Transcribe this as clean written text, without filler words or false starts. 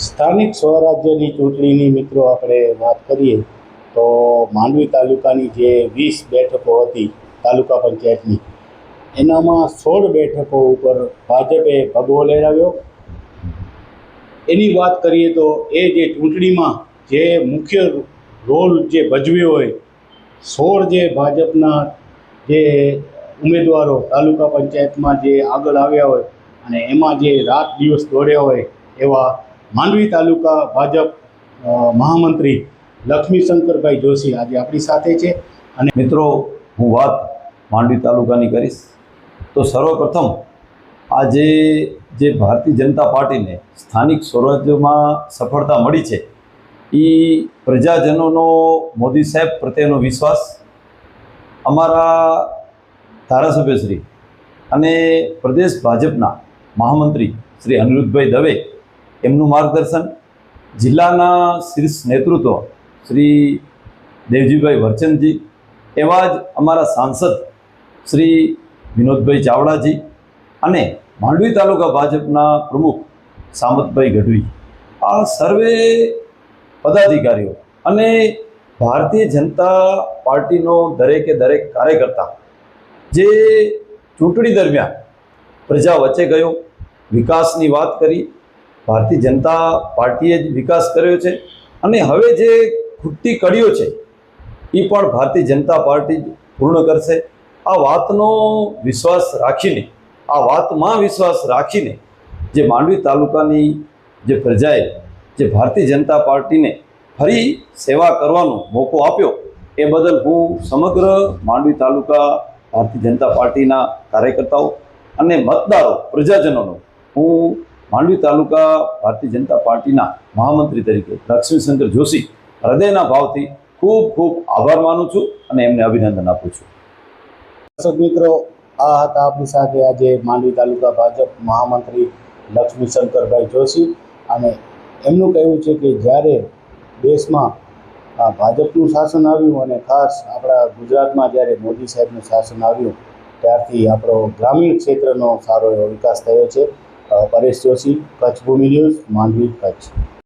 સ્થાનિક સ્વરાજ્યની ચૂંટણીની મિત્રો આપણે વાત કરીએ તો માંડવી તાલુકાની જે 20 બેઠકો હતી તાલુકા પંચાયતની, એનામાં 16 બેઠકો ઉપર ભાજપે ભગવો લહેરાવ્યો. એની વાત કરીએ તો એ જે ચૂંટણીમાં જે મુખ્ય રોલ જે ભજવ્યો હોય, 16 જે ભાજપના જે ઉમેદવારો તાલુકા પંચાયતમાં જે આગળ આવ્યા હોય અને એમાં જે રાત દિવસ દોડ્યા હોય એવા માંડવી તાલુકા ભાજપ મહામંત્રી લક્ષ્મીશંકરભાઈ જોશી આજે આપણી સાથે છે. અને મિત્રો, હું વાત માંડવી તાલુકાની કરીશ તો સર્વપ્રથમ આજે જે ભારતીય જનતા પાર્ટીને સ્થાનિક સ્વરાજ્યમાં સફળતા મળી છે, એ પ્રજાજનોનો મોદી સાહેબ પ્રત્યેનો વિશ્વાસ, અમારા ધારાસભ્યશ્રી અને પ્રદેશ ભાજપના મહામંત્રી શ્રી અનિરુદ્ધભાઈ દવે એમનું માર્ગદર્શન, જિલ્લાના શીર્ષ નેતૃત્વ શ્રી દેવજીભાઈ વરચંદજી, એવા જ અમારા સાંસદ શ્રી વિનોદભાઈ ચાવડાજી અને માંડવી તાલુકા ભાજપના પ્રમુખ સામતભાઈ ગઢવી, આ સર્વે પદાધિકારીઓ અને ભારતીય જનતા પાર્ટીનો દરેકે દરેક કાર્યકર્તા જે ચૂંટણી દરમિયાન પ્રજા વચ્ચે ગયો, વિકાસની વાત કરી, ભારતીય જનતા પાર્ટીએ જ વિકાસ કર્યો છે અને હવે જે ખૂટતી કડીઓ છે એ પણ ભારતીય જનતા પાર્ટી પૂર્ણ કરશે. આ વાતનો વિશ્વાસ રાખીને, આ વાતમાં વિશ્વાસ રાખીને જે માંડવી તાલુકાની જે પ્રજાએ જે ભારતીય જનતા પાર્ટીને ફરી સેવા કરવાનો મોકો આપ્યો, એ બદલ હું સમગ્ર માંડવી તાલુકા ભારતીય જનતા પાર્ટીના કાર્યકર્તાઓ અને મતદારો પ્રજાજનોનો હું માંડવી તાલુકા ભારતીય જનતા પાર્ટીના મહામંત્રી તરીકે લક્ષ્મીશંકર જોશી હૃદયના ભાવથી ખૂબ ખૂબ આભાર માનું છું અને એમને અભિનંદન આપું છું. દર્શક મિત્રો, આ હતા આપણી સાથે આજે માંડવી તાલુકા ભાજપ મહામંત્રી લક્ષ્મીશંકરભાઈ જોશી, અને એમનું કહેવું છે કે જ્યારે દેશમાં ભાજપનું શાસન આવ્યું અને ખાસ આપણા ગુજરાતમાં જ્યારે મોદી સાહેબનું શાસન આવ્યું ત્યારથી આપણો ગ્રામીણ ક્ષેત્રનો સારો એવો વિકાસ થયો છે. પરેશ જોશી, કચ્છ ભૂમિ ન્યૂઝ, માંડવી, કચ્છ.